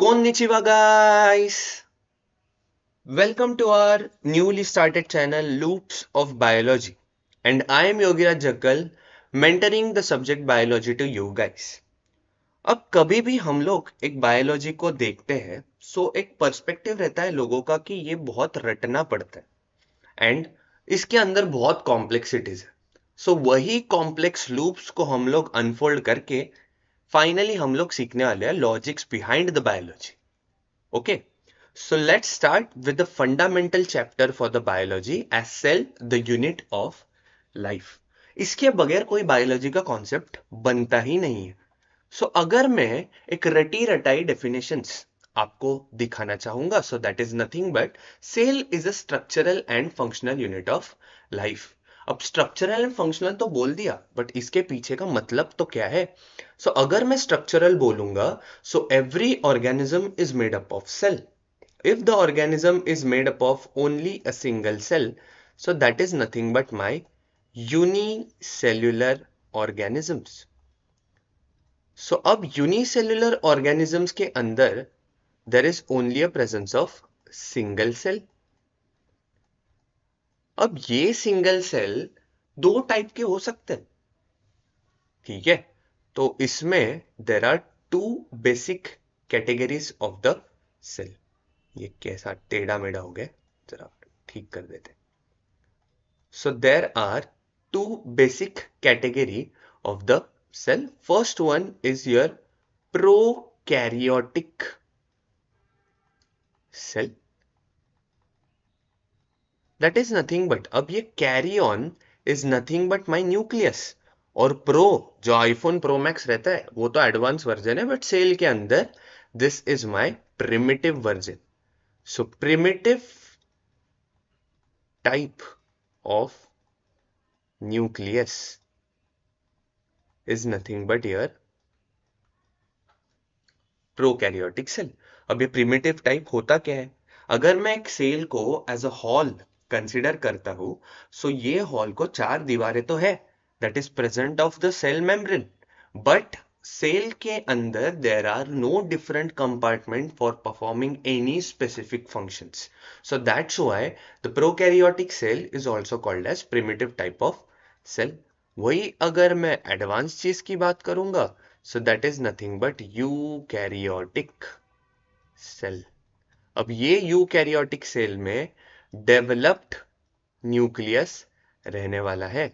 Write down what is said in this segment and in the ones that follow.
Konnichiwa guys! Welcome to our newly started channel Loops of Biology and I am Yogiraj Jakkal mentoring the subject biology to you guys. अब कभी भी हम लोग एक biology को देखते हैं सो एक पर्सपेक्टिव रहता है लोगों का कि ये बहुत रटना पड़ता है एंड इसके अंदर बहुत कॉम्प्लेक्सिटीज है सो वही कॉम्प्लेक्स लूप्स को हम लोग अनफोल्ड करके फाइनली हम लोग सीखने वाले हैं logics behind the biology. Okay, so let's start with the fundamental chapter for the biology as cell, the unit of life. इसके बगैर कोई बायोलॉजी का कॉन्सेप्ट बनता ही नहीं है. सो अगर मैं एक रटी रटाई डेफिनेशंस आपको दिखाना चाहूंगा so that is nothing but cell is a structural and functional unit of life. अब स्ट्रक्चरल एंड फंक्शनल तो बोल दिया बट इसके पीछे का मतलब तो क्या है. सो अगर मैं स्ट्रक्चरल बोलूंगा so every organism is made up of cell. If the organism is made up of only a single cell, so that is nothing but my unicellular organisms. So अब unicellular organisms के अंदर there is only a presence of single cell. अब ये single cell दो type के हो सकते हैं, ठीक है. तो इसमें there are two basic categories of the cell. ये कैसा टेढ़ा मेढ़ा हो गया, जरा ठीक कर देते. So there are two basic category of the cell. First one is your prokaryotic cell. That is nothing but अब ये carry on is nothing but my nucleus. और प्रो जो आईफोन प्रो मैक्स रहता है वो तो एडवांस वर्जन है but cell के अंदर this is my primitive version. So primitive type of nucleus is nothing but your prokaryotic cell. अब ये प्रिमिटिव टाइप होता क्या है. अगर मैं एक सेल को एज अ हॉल कंसिडर करता हूं सो ये हॉल को चार दीवारें तो है that is present of the cell membrane but cell के अंदर there are no different compartment for performing any specific functions. So that's why the prokaryotic cell is also called as primitive type of cell. वही अगर मैं advance चीज की बात करूंगा so that is nothing but eukaryotic cell. अब ये eukaryotic cell में डेवलप्ड न्यूक्लियस रहने वाला है.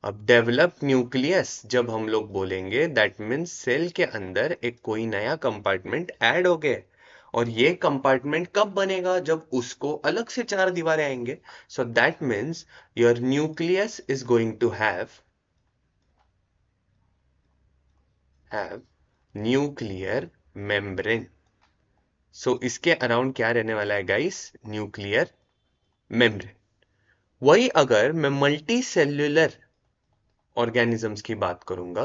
अब डेवलप्ड न्यूक्लियस जब हम लोग बोलेंगे दैट मीन्स सेल के अंदर एक कोई नया कंपार्टमेंट ऐड हो गया और ये कंपार्टमेंट कब बनेगा जब उसको अलग से चार दीवारें आएंगे. So that means your nucleus is going to have nuclear membrane. So इसके अराउंड क्या रहने वाला है गाइस, न्यूक्लियर मेम्ब्रेन. वही अगर मैं मल्टी सेल्यूलर ऑर्गेनिजम्स की बात करूंगा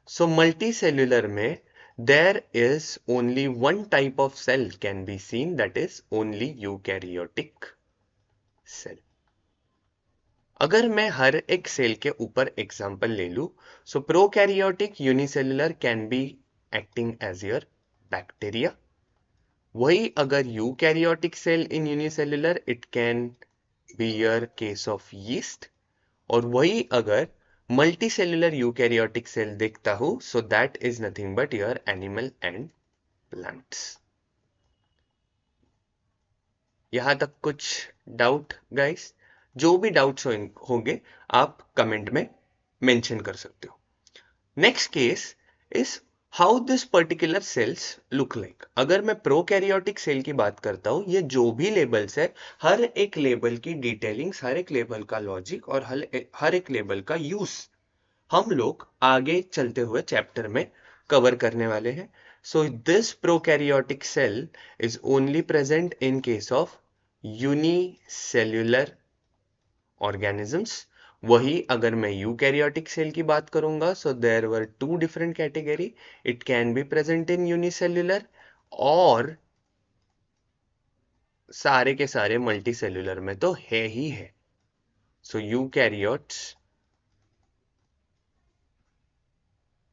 सो मल्टी सेल्यूलर में there is only one type of cell can be seen that is only eukaryotic cell. अगर मैं हर एक सेल के ऊपर एग्जांपल ले लूं so prokaryotic unicellular can be acting as your bacteria. वही अगर eukaryotic cell in unicellular it can be your case of yeast. और वही अगर मल्टी सेल्युलर यूकैरियोटिक सेल देखता हूं so that is nothing but your animal and plants. यहां तक कुछ डाउट गाइस? जो भी डाउट्स होंगे आप कमेंट में मेंशन कर सकते हो. Next case is how this particular cells look like. अगर मैं प्रोकैरियोटिक सेल की बात करता हूं ये जो भी लेबल्स है हर एक लेबल की डिटेलिंग्स, हर एक लेबल का लॉजिक और हर एक लेबल का यूज हम लोग आगे चलते हुए चैप्टर में कवर करने वाले हैं. So this prokaryotic cell is only present in case of unicellular organisms. वही अगर मैं यूकैरियोटिक सेल की बात करूंगा so there were two different category. It can be present in unicellular और सारे के सारे मल्टी सेल्युलर में तो है ही है. So eukaryotes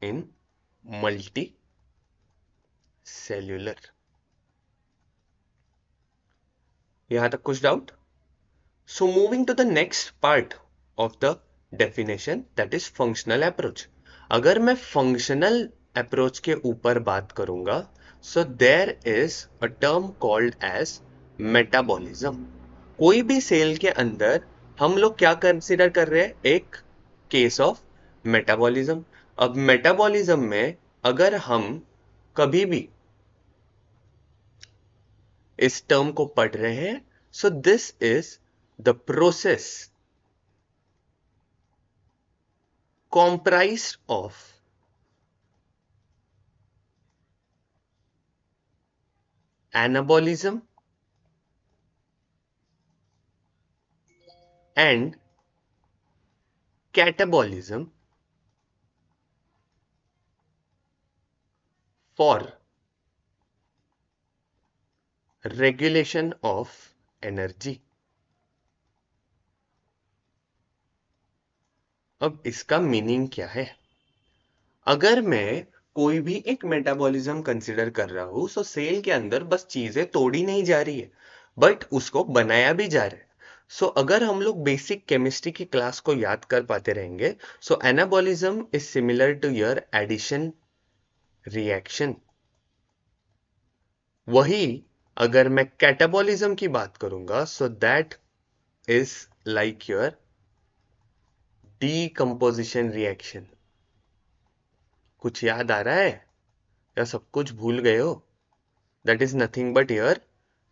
in multicellular. यहां तक कुछ doubt? So moving to the next part of the definition, that is functional approach. अगर मैं फंक्शनल अप्रोच के ऊपर बात करूंगा, so there is a term called as metabolism. कोई भी सेल के अंदर हम लोग क्या कंसीडर कर रहे हैं? एक केस ऑफ मेटाबॉलिज्म। अब मेटाबॉलिज्म में अगर हम कभी भी इस टर्म को पढ़ रहे हैं, so this is the process comprised of anabolism and catabolism for regulation of energy। अब इसका मीनिंग क्या है? अगर मैं कोई भी एक मेटाबॉलिज्म कंसीडर कर रहा हूं, सो सेल के अंदर बस चीजें तोड़ी नहीं जा रही है, बट उसको बनाया भी जा रहा है। सो अगर हम लोग बेसिक केमिस्ट्री की क्लास को याद कर पाते रहेंगे, so anabolism is similar to your addition reaction. वही अगर मैं कैटाबॉलिज्म की बात करूंगा, so that is like your decomposition reaction. कुछ याद आ रहा है या सब कुछ भूल गए हो? That is nothing but your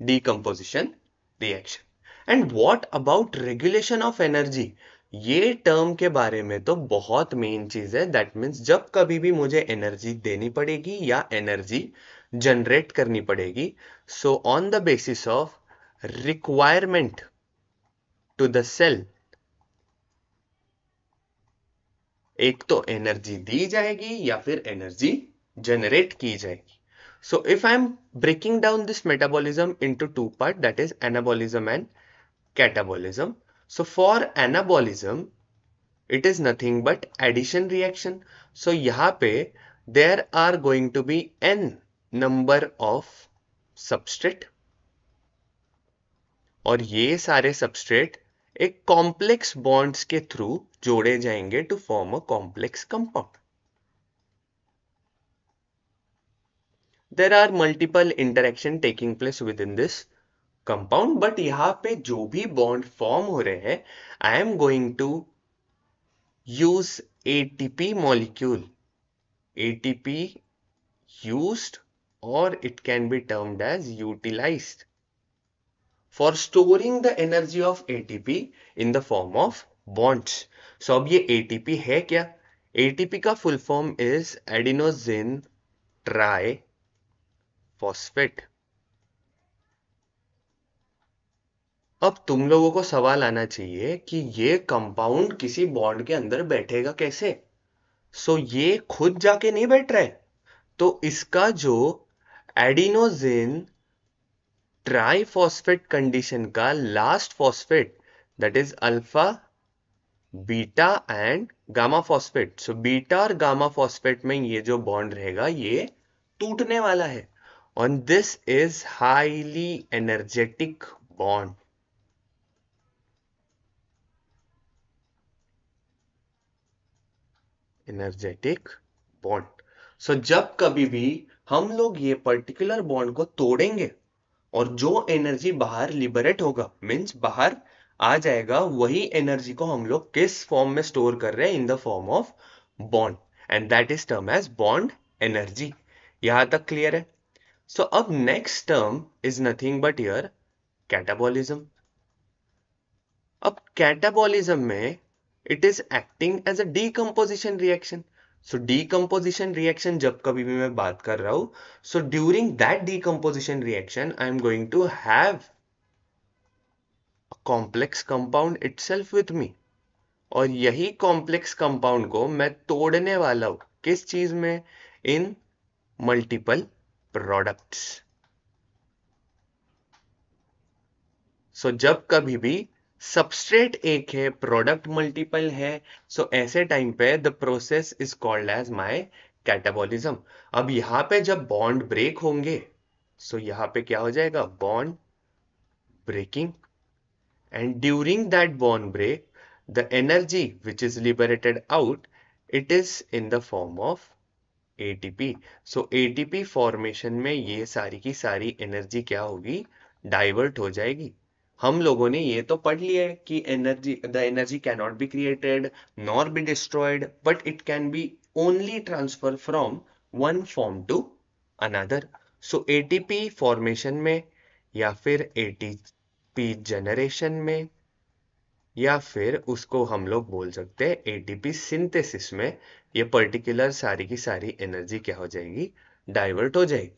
decomposition reaction. And what about regulation of energy? ये टर्म के बारे में तो बहुत मेन चीज है। दैट मीन्स जब कभी भी मुझे एनर्जी देनी पड़ेगी या एनर्जी जनरेट करनी पड़ेगी, so on the basis of requirement to the cell, एक तो एनर्जी दी जाएगी या फिर एनर्जी जनरेट की जाएगी। So if I am breaking down this metabolism into two part, that is anabolism and catabolism. So for anabolism it is nothing but addition reaction. So यहां पे there are going to be an number of substrate, और ये सारे substrate एक complex bonds के through जोड़े जाएंगे to form a complex compound. There are multiple interaction taking place within this compound, but यहां पे जो भी बॉन्ड फॉर्म हो रहे हैं, I am going to use ATP molecule. ATP used, or it can be termed as utilized for storing the energy of ATP in the form of bonds। So अब ये ATP है क्या? ATP का full form is adenosine triphosphate। अब तुम लोगों को सवाल आना चाहिए कि ये कंपाउंड किसी बॉन्ड के अंदर बैठेगा कैसे? ये खुद जाके नहीं बैठ रहा है, तो इसका जो एडिनोजिन ट्राइफॉस्फेट कंडीशन का last phosphate, that is alpha beta and gamma phosphate. So beta और गामा फॉस्फेट में ये जो बॉन्ड रहेगा ये टूटने वाला है, और this is highly energetic bond. Energetic bond. जब कभी भी हम लोग ये पर्टिकुलर बॉन्ड को तोड़ेंगे और जो एनर्जी बाहर लिबरेट होगा, मीन्स बाहर आ जाएगा, वही एनर्जी को हम लोग किस फॉर्म में स्टोर कर रहे हैं? In the form of bond, and that is term as bond energy. यहां तक क्लियर है? अब next term is nothing but your catabolism. अब कैटाबॉलिज्म में it is acting as a decomposition reaction. Decomposition reaction जब कभी भी मैं बात कर रहा हूं, during that decomposition reaction I am going to have complex compound itself with me, और यही कॉम्प्लेक्स कंपाउंड को मैं तोड़ने वाला हूं किस चीज में? इन मल्टीपल प्रोडक्ट्स। जब कभी भी सबस्ट्रेट एक है, प्रोडक्ट मल्टीपल है, ऐसे टाइम पे the process is called as my catabolism. अब यहां पे जब बॉन्ड ब्रेक होंगे, यहां पे क्या हो जाएगा? Bond breaking, and during that bond break, the energy which is liberated out, it is in the form of ATP. So ATP formation में ये सारी की सारी एनर्जी क्या होगी, डाइवर्ट हो जाएगी. हम लोगों ने ये तो पढ़ लिया है कि energy, the energy can not be created nor be destroyed, but it can be only transfer from one form to another. So ATP formation में, या फिर एटीपी जनरेशन में, या फिर उसको हम लोग बोल सकते हैं एटीपी सिंथेसिस में, ये पर्टिकुलर सारी की सारी एनर्जी क्या हो जाएगी, डाइवर्ट हो जाएगी.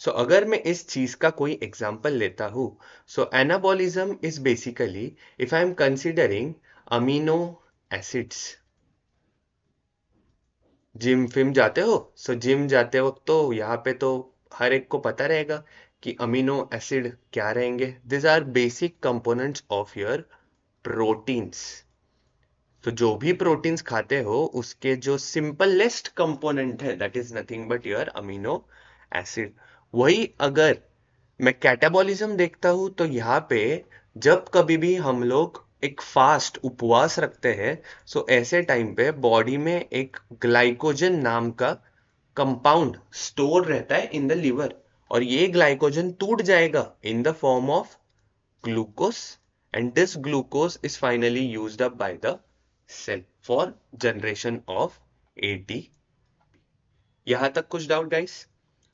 सो अगर मैं इस चीज का कोई एग्जांपल लेता हूं, so anabolism is basically if I am considering amino acids. Gym फिम जाते हो, सो जिम जाते वक्त तो यहाँ पे तो हर एक को पता रहेगा कि अमीनो एसिड क्या रहेंगे. This are basic components of your proteins. तो जो भी प्रोटीन्स खाते हो उसके जो सिंपलेस्ट कंपोनेंट है that is nothing but your amino acid. वही अगर मैं कैटाबॉलिज्म देखता हूं, तो यहाँ पे जब कभी भी हम लोग एक फास्ट उपवास रखते हैं, सो ऐसे टाइम पे बॉडी में एक ग्लाइकोजन नाम का कंपाउंड स्टोर रहता है इन द लिवर, और ये ग्लाइकोजन टूट जाएगा इन the form of glucose, and this glucose is finally used up by the cell for generation of ATP. यहां तक कुछ डाउट गाइस?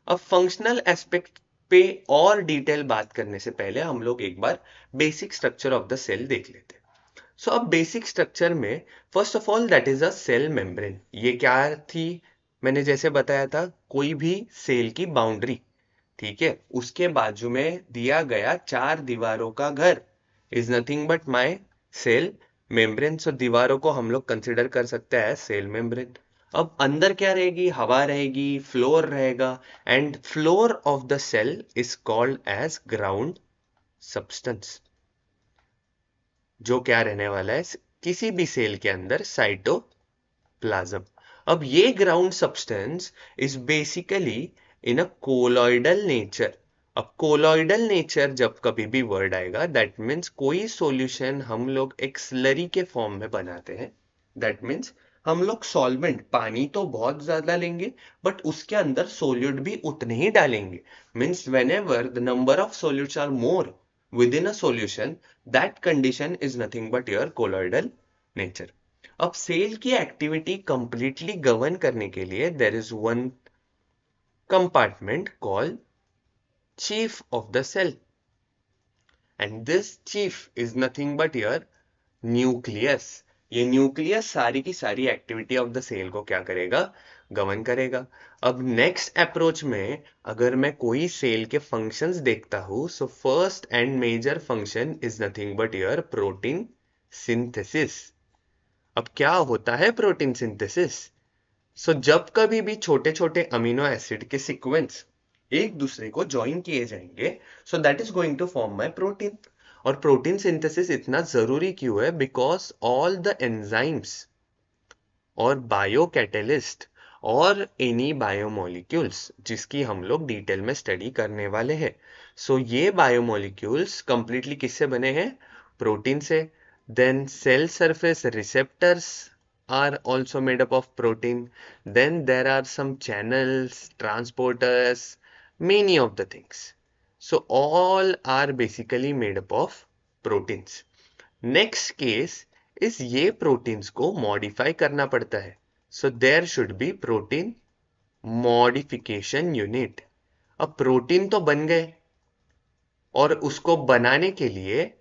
अब फंक्शनल एस्पेक्ट पे और डिटेल बात करने से पहले हम लोग एक बार basic structure of the cell देख लेते हैं. सो अब बेसिक स्ट्रक्चर में first of all that is a cell membrane. ये क्या थी, मैंने जैसे बताया था, कोई भी सेल की बाउंड्री, ठीक है, उसके बाजू में दिया गया चार दीवारों का घर is nothing but my cell membrane. So दीवारों को हम लोग कंसिडर कर सकते हैं सेल मेम्ब्रेन. अब अंदर क्या रहेगी, हवा रहेगी, फ्लोर रहेगा, and floor of the cell is called as ground substance. जो क्या रहने वाला है किसी भी सेल के अंदर, साइटोप्लाज्म. अब ये ground substance is basically in a colloidal nature. अब कोलॉइडल नेचर जब कभी भी वर्ड आएगा, दैट मीन्स कोई सॉल्यूशन हम लोग एक स्लरी के फॉर्म में बनाते हैं. दैट मीन्स हम लोग सॉल्वेंट, पानी तो बहुत ज्यादा लेंगे बट उसके अंदर सोल्यूट भी उतने ही डालेंगे. Means whenever the number of solutes are more within a solution, that condition is nothing but your colloidal nature. अब सेल की एक्टिविटी कंप्लीटली गवर्न करने के लिए there is one compartment called chief of the cell, and this chief is nothing but your nucleus. ये nucleus सारी की सारी activity of the cell को क्या करेगा, गवर्न करेगा. अब नेक्स्ट अप्रोच में अगर मैं कोई सेल के फंक्शंस देखता हूं, so first and major function is nothing but your protein synthesis. अब क्या होता है प्रोटीन सिंथेसिस? सो जब कभी भी छोटे छोटे अमीनो एसिड के सीक्वेंस एक दूसरे को ज्वाइन किए जाएंगे, so that is going to form my protein. और प्रोटीन सिंथेसिस इतना जरूरी क्यों है? बिकॉज ऑल द एंजाइम्स और बायो कैटेलिस्ट और एनी बायोमोलिक्यूल्स जिसकी हम लोग डिटेल में स्टडी करने वाले हैं, सो ये बायोमोलिक्यूल्स कंप्लीटली किससे बने हैं? प्रोटीन से. Then cell surface receptors are also made up of protein. Then there are some channels, transporters, many of the things. So all are basically made up of proteins. Next case is ये proteins को modify करना पड़ता है. So there should be protein modification unit. अब protein तो बन गए और उसको बनाने के लिए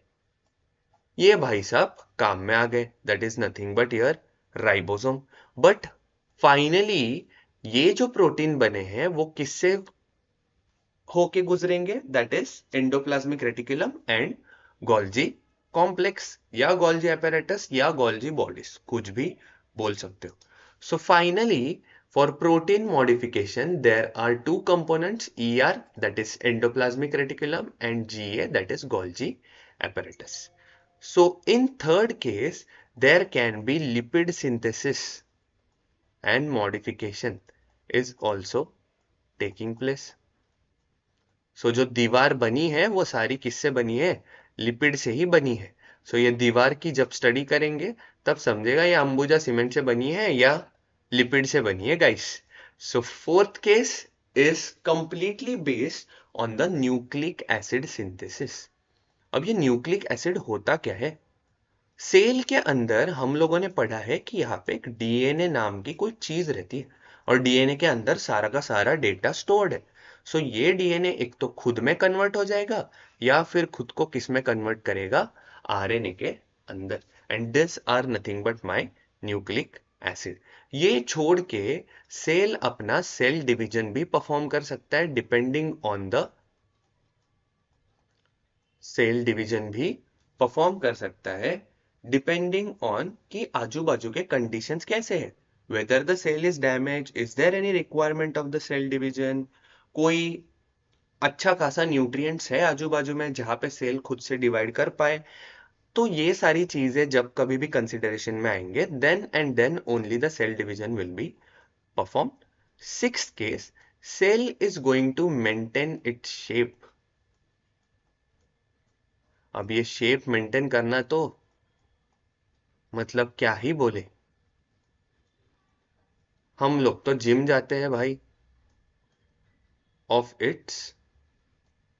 ये भाई साहब काम में आ गए, that is nothing but your ribosome. But finally ये जो प्रोटीन बने हैं वो किससे होके गुजरेंगे? That is endoplasmic reticulum and Golgi complex, या गोल्जी apparatus, या गोल्जी बॉडीज, कुछ भी बोल सकते हो. So finally for protein modification there are two components, ER that is endoplasmic reticulum and GA that is Golgi apparatus. So in third case there can be lipid synthesis and modification is also taking place. So जो दीवार बनी है वो सारी किससे बनी है? Lipid से ही बनी है। सो ये दीवार की जब स्टडी करेंगे तब समझेगा ये अंबुजा सीमेंट से बनी है या लिपिड से बनी है guys. So fourth case is completely based on the nucleic acid synthesis. अब ये न्यूक्लिक एसिड होता क्या है? सेल के अंदर हम लोगों ने पढ़ा है कि यहाँ पे एक डीएनए नाम की कोई चीज रहती है और डीएनए के अंदर सारा का सारा डेटा स्टोर्ड है। सो ये डीएनए एक तो खुद में कन्वर्ट हो जाएगा या फिर खुद को किस में कन्वर्ट करेगा? आरएनए के अंदर। And this are nothing but my nucleic acid. ये छोड़ के सेल अपना सेल डिवीजन भी परफॉर्म कर सकता है depending on the cell division भी परफॉर्म कर सकता है डिपेंडिंग ऑन कि आजू बाजू के कंडीशंस कैसे हैं। Whether the cell is damage, is there any requirement of the cell division, कोई अच्छा खासा न्यूट्रिएंट्स है आजू बाजू में जहां पे सेल खुद से डिवाइड कर पाए। तो ये सारी चीजें जब कभी भी कंसिडरेशन में आएंगे then and then only the cell division will be perform. Sixth case, cell is going to maintain its shape. अब ये शेप मेंटेन करना तो मतलब क्या ही बोले। हम लोग तो जिम जाते हैं भाई of its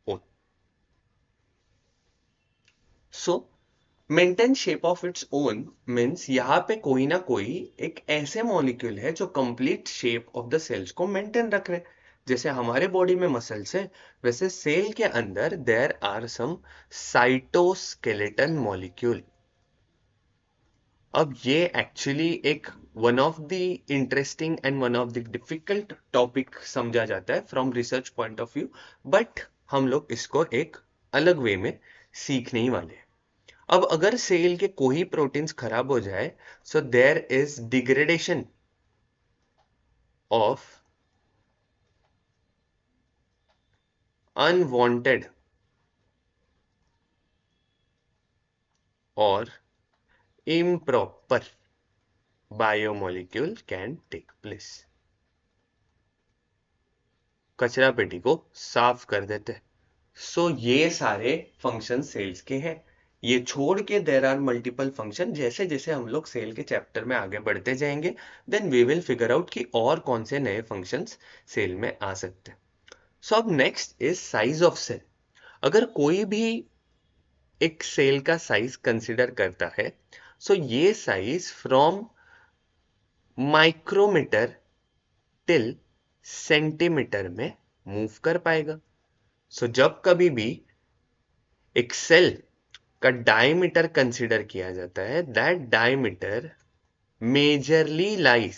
own. So maintain shape of its own means यहाँ पे कोई ना कोई एक ऐसे मॉलिक्यूल है जो complete shape of the cells को मेंटेन रख रहे हैं। जैसे हमारे बॉडी में मसल्स है वैसे सेल के अंदर there are some cytoskeleton molecule. अब ये एक्चुअली एक one of the interesting and one of the difficult topic समझा जाता है from research point of view, but हम लोग इसको एक अलग वे में सीखने ही वाले हैं। अब अगर सेल के कोई प्रोटीन्स खराब हो जाए so there is degradation of unwanted और improper biomolecule can take place. कचरा पेटी को साफ कर देते। सो ये सारे फंक्शन सेल्स के हैं। ये छोड़ के देर आर मल्टीपल फंक्शन। जैसे जैसे हम लोग सेल के चैप्टर में आगे बढ़ते जाएंगे then we will figure out कि और कौन से नए फंक्शंस सेल में आ सकते हैं। सो अब next is size of cell. अगर कोई भी एक सेल का साइज कंसिडर करता है सो ये size from micrometre till centimetre में मूव कर पाएगा। सो जब कभी भी एक सेल का डायमीटर कंसिडर किया जाता है that diameter majorly lies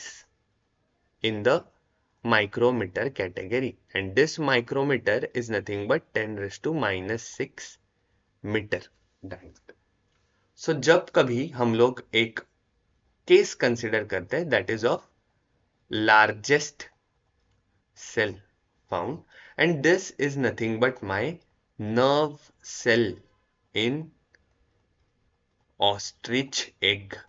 in the micrometer category and this micrometer is nothing but 10⁻⁻⁶ metre diameter. So जब कभी हम लोग एक केस कंसिडर करते हैं that is of largest cell found and this is nothing but my nerve cell in ostrich egg।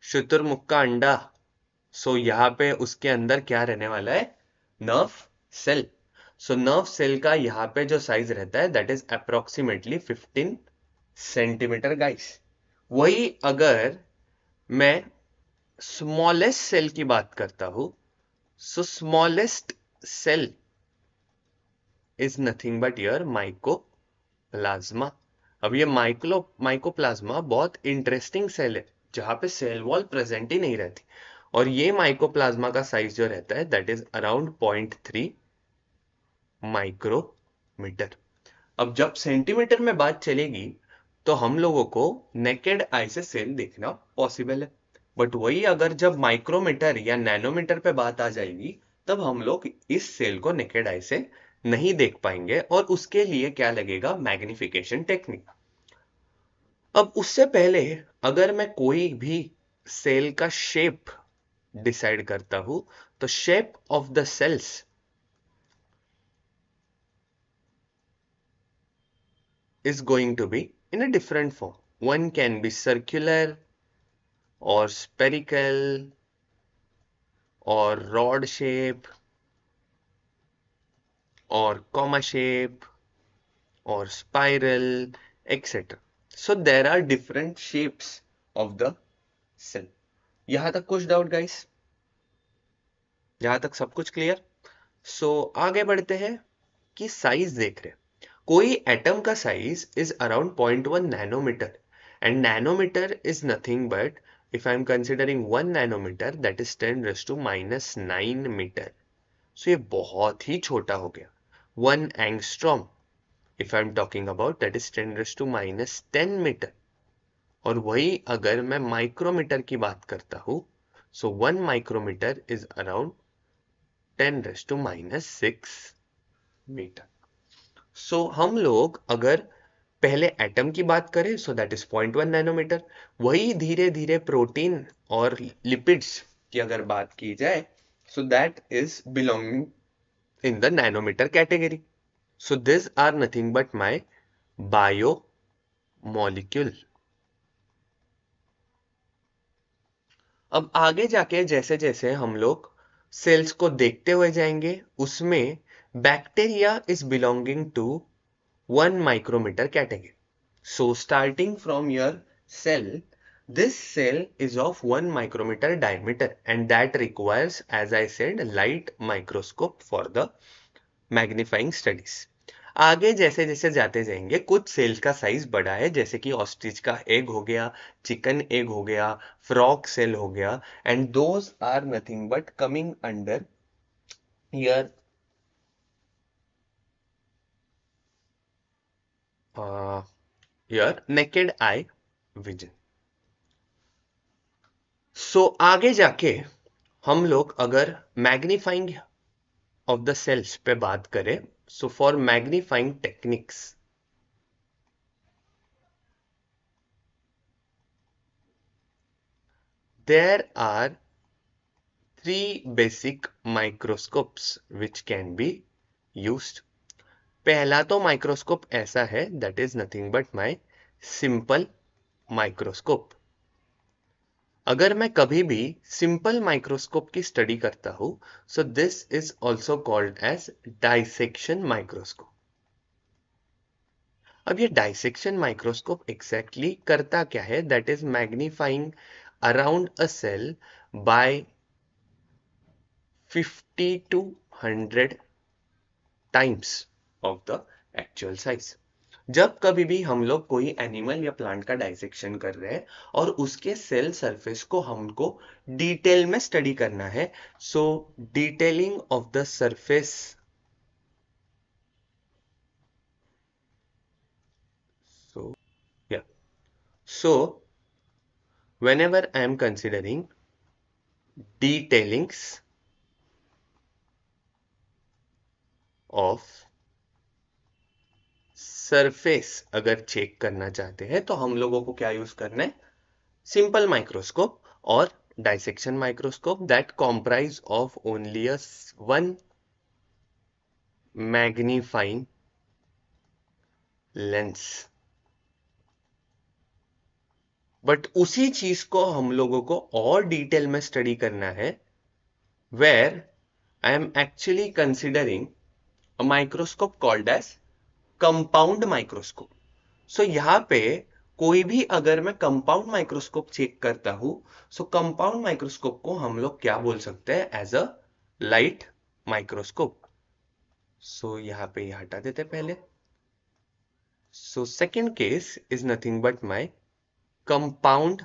शुतुरमुर्ग का अंडा। सो यहाँ पे उसके अंदर क्या रहने वाला है? Nerve cell. So nerve cell का यहाँ पे जो साइज रहता है that is approximately 15 centimetre guys. वही अगर मैं स्मॉलेस्ट सेल की बात करता हूं so smallest cell is nothing but your mycoplasma. अब ये माइकोप्लाज्मा बहुत इंटरेस्टिंग सेल है जहां पे सेल वॉल प्रेजेंट ही नहीं रहती और ये माइकोप्लाज्मा का साइज जो रहता है दैट इज अराउंड 0.3 माइक्रोमीटर। अब जब सेंटीमीटर में बात चलेगी तो हम लोगों को नेकेड आई से सेल देखना पॉसिबल है, बट वही अगर जब माइक्रोमीटर या नैनोमीटर पे बात आ जाएगी तब हम लोग इस सेल को नेकेड आई से नहीं देख पाएंगे और उसके लिए क्या लगेगा? Magnification technique. अब उससे पहले अगर मैं कोई भी सेल का शेप डिसाइड करता हूं तो shape of the cells is going to be in a different form. One can be circular or spherical or rod shape or comma shape or spiral, etc. So there are different shapes of the cell. यहां तक कुछ doubt guys? यहां तक सब कुछ clear? सो आगे बढ़ते हैं कि साइज देख रहे हैं। कोई एटम का size is around 0.1 nanometre and nanometre is nothing but if I'm considering 1 nanometer that is 10 raised to minus 9 metre. So ये बहुत ही छोटा हो गया। 1 angstrom if I'm talking about that is 10 raised to minus 10 metre. और वही अगर मैं माइक्रोमीटर की बात करता हूं, so 1 micrometre is around 10 raised to minus 6 metre. So हम लोग अगर पहले एटम की बात करें सो दैट इज 0.1 नैनोमीटर। वही धीरे धीरे प्रोटीन और लिपिड्स की अगर बात की जाए so that is belonging in the nanometre category. So this are nothing but my bio molecule. अब आगे जाके जैसे जैसे हम लोग सेल्स को देखते हुए जाएंगे उसमें bacteria is belonging to 1 micrometer category. So starting from your cell, this cell is of 1 micrometer diameter and that requires, as I said, light microscope for the magnifying studies. आगे जैसे जैसे जाते जाएंगे कुछ सेल्स का साइज बड़ा है, जैसे कि ऑस्ट्रिच का एग हो गया, चिकन एग हो गया, फ्रॉग सेल हो गया, and those are nothing but coming under your naked eye vision. सो आगे जाके हम लोग अगर मैग्नीफाइंग ऑफ द सेल्स पे बात करें, so for magnifying techniques there are three basic microscopes which can be used. पहला तो माइक्रोस्कोप ऐसा है that is nothing but my simple microscope. अगर मैं कभी भी सिंपल माइक्रोस्कोप की स्टडी करता हूं so this is also called as dissection microscope. अब ये डाइसेक्शन माइक्रोस्कोप एग्जैक्टली करता क्या है? That is magnifying around a cell by 50 to 100 times of the actual size. जब कभी भी हम लोग कोई एनिमल या प्लांट का डाइसेक्शन कर रहे हैं और उसके सेल सरफेस को हमको डिटेल में स्टडी करना है, so detailing of the surface so yeah so whenever I am considering detailings of surface अगर चेक करना चाहते हैं तो हम लोगों को क्या यूज करना है? सिंपल माइक्रोस्कोप और dissection microscope that comprise of only one magnifying lens. But उसी चीज को हम लोगों को और डिटेल में स्टडी करना है where I am actually considering a microscope called as compound microscope. So यहां पे कोई भी अगर मैं कंपाउंड माइक्रोस्कोप चेक करता हूं सो कंपाउंड माइक्रोस्कोप को हम लोग क्या बोल सकते हैं? As a light microscope. So यहां पे ये हटा देते पहले। So second case is nothing but my compound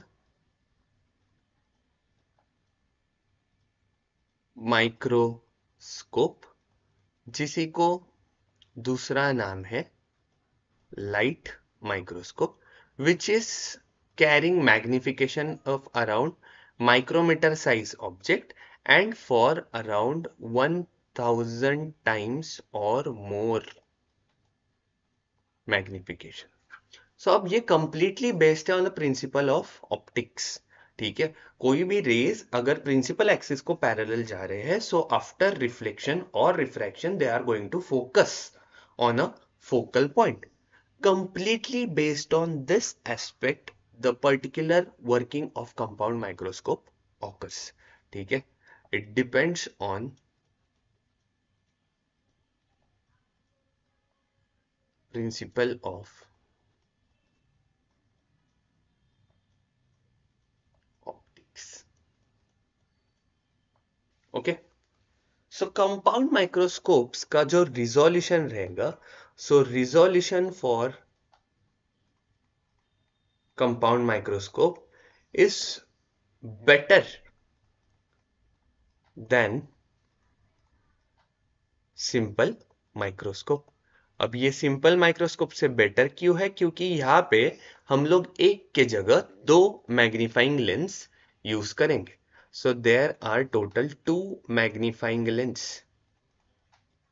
microscope, जिसी को दूसरा नाम है light microscope, which is carrying magnification of around micrometer size object and for around 1000 times or more magnification. So अब ये completely based है on the principle of optics. ठीक है, कोई भी रेज अगर प्रिंसिपल एक्सिस को पैरेलल जा रहे हैं सो आफ्टर रिफ्लेक्शन और refraction they are going to focus on a focal point. Completely based on this aspect the particular working of compound microscope occurs. ठीक है, it depends on principle of optics. Okay, so compound microscopes का जो resolution रहेगा, so resolution for compound microscope is better than simple microscope. अब ये simple microscope से better क्यों है? क्योंकि यहाँ पे हम लोग एक के जगह दो मैग्नीफाइंग लेंस यूज करेंगे। So there are total 2 magnifying lens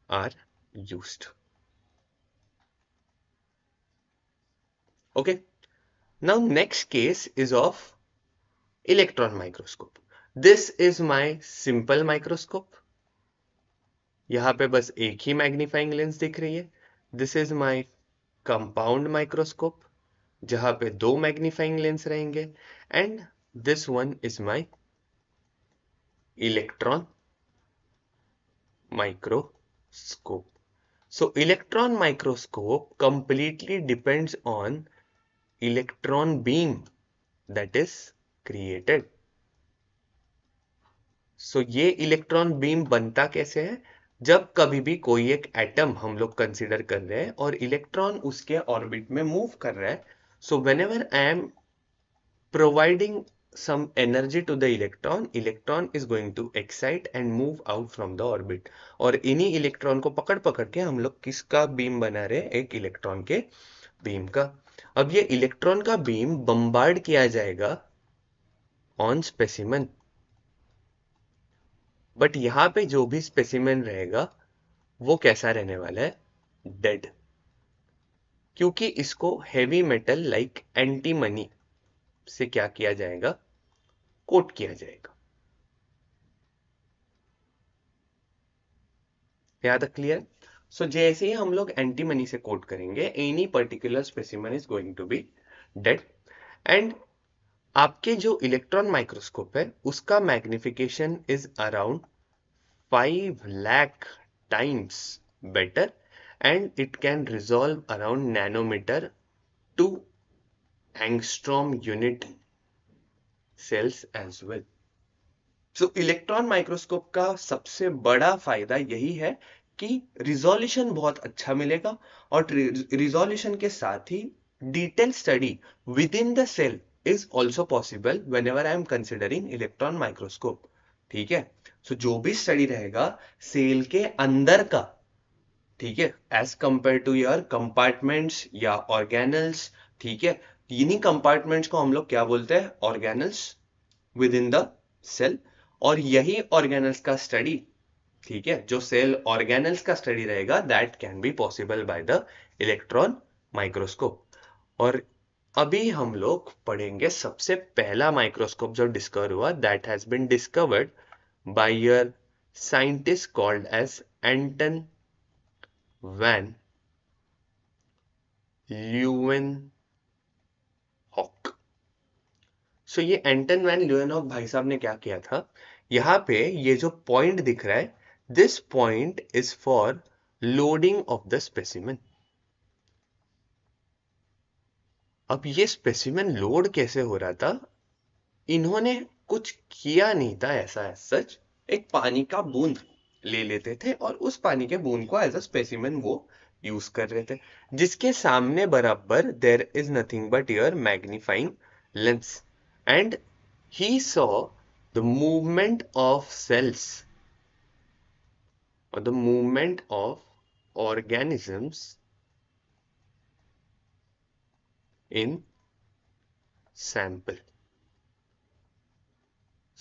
are used. Okay, now next case is of electron microscope. This is my simple microscope. यहाँ पे बस एक ही मैग्नीफाइंग लेंस दिख रही है। This is my compound microscope जहाँ पे दो मैग्नीफाइंग लेंस रहेंगे, and this one is my electron microscope. So electron microscope completely depends on electron beam that is created. So ये इलेक्ट्रॉन बीम बनता कैसे है? जब कभी भी कोई एक एटम हम लोग कंसीडर कर रहे हैं और इलेक्ट्रॉन उसके ऑर्बिट में मूव कर रहा है, सो whenever I am providing some energy to the electron is going to excite and move out from the orbit. और इन्हीं इलेक्ट्रॉन को पकड़ पकड़ के हम लोग किसका बीम बना रहे हैं? एक इलेक्ट्रॉन के बीम का। अब ये इलेक्ट्रॉन का बीम बम्बार्ड किया जाएगा ऑन स्पेसिमेन, बट यहां पे जो भी स्पेसिमेन रहेगा वो कैसा रहने वाला है? डेड। क्योंकि इसको हेवी मेटल लाइक एंटीमनी से क्या किया जाएगा? कोट किया जाएगा। यहाँ तक क्लियर? सो जैसे ही हम लोग एंटीमनी से कोट करेंगे, any particular specimen is going to be dead. And आपके जो इलेक्ट्रॉन माइक्रोस्कोप है उसका magnification is around 5 lakh times better, and it can resolve around nanometer to angstrom unit cells as well. So electron microscope का सबसे बड़ा फायदा यही है कि रिजोल्यूशन बहुत अच्छा मिलेगा, और रिजोल्यूशन के साथ ही detail study within the cell is also possible whenever I am considering electron microscope. ठीक है, सो जो भी स्टडी रहेगा सेल के अंदर का, ठीक है, as compare to your compartments या ऑर्गेनल्स। ठीक है, इन्हीं कंपार्टमेंट्स को हम लोग क्या बोलते हैं? Organelles within the cell. और यही ऑर्गेनल्स का स्टडी, ठीक है, जो सेल ऑर्गेनल्स का स्टडी रहेगा, that can be possible by the electron microscope. और अभी हम लोग पढ़ेंगे सबसे पहला माइक्रोस्कोप जो डिस्कवर हुआ, that has been discovered by your scientist called as Anton van Leeuwenhoek. So ये एंटन वैन ल्यूवेनहॉक भाई साहब ने क्या किया था? यहाँ पे ये जो पॉइंट दिख रहा है, this point is for loading of the specimen. अब ये स्पेसिमेन लोड कैसे हो रहा था? इन्होंने कुछ किया नहीं था ऐसा सच, एक पानी का बूंद ले लेते थे और उस पानी के बूंद को एज अ स्पेसिमेन वो यूज कर रहे थे, जिसके सामने बराबर there is nothing but your magnifying lens, and he saw the movement of cells or the movement of organisms in sample.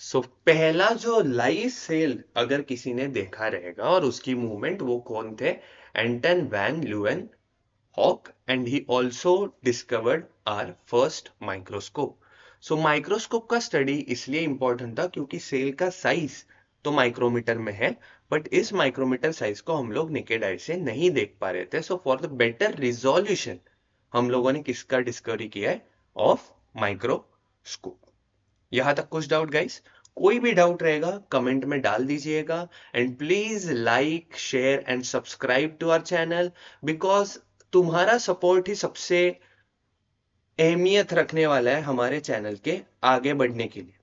So पहला जो लाइव सेल अगर किसी ने देखा रहेगा और उसकी मूवमेंट, वो कौन थे? Anton van Leeuwenhoek, and he also discovered our first microscope. So microscope का स्टडी इसलिए इंपॉर्टेंट था क्योंकि सेल का साइज तो माइक्रोमीटर में है, बट इस माइक्रोमीटर साइज को हम लोग नेकेड आई से नहीं देख पा रहे थे। So for the better resolution हम लोगों ने किसका डिस्कवरी किया है? Of microscope. यहां तक कुछ डाउट गाइस? कोई भी डाउट रहेगा कमेंट में डाल दीजिएगा, and please like share and subscribe to our channel, because तुम्हारा सपोर्ट ही सबसे अहमियत रखने वाला है हमारे चैनल के आगे बढ़ने के लिए।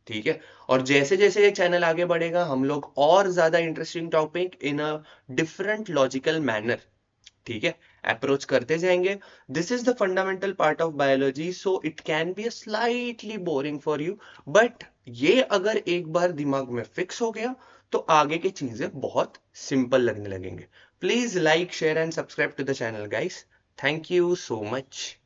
ठीक है। और जैसे जैसे ये चैनल आगे बढ़ेगा हम लोग और ज्यादा interesting topic in a different logical manner, ठीक है, अप्रोच करते जाएंगे। This is the fundamental part of biology, so it can be a slightly boring for you, but ये अगर एक बार दिमाग में फिक्स हो गया तो आगे की चीजें बहुत सिंपल लगने लगेंगे। Please like share and subscribe to the channel guys. Thank you so much.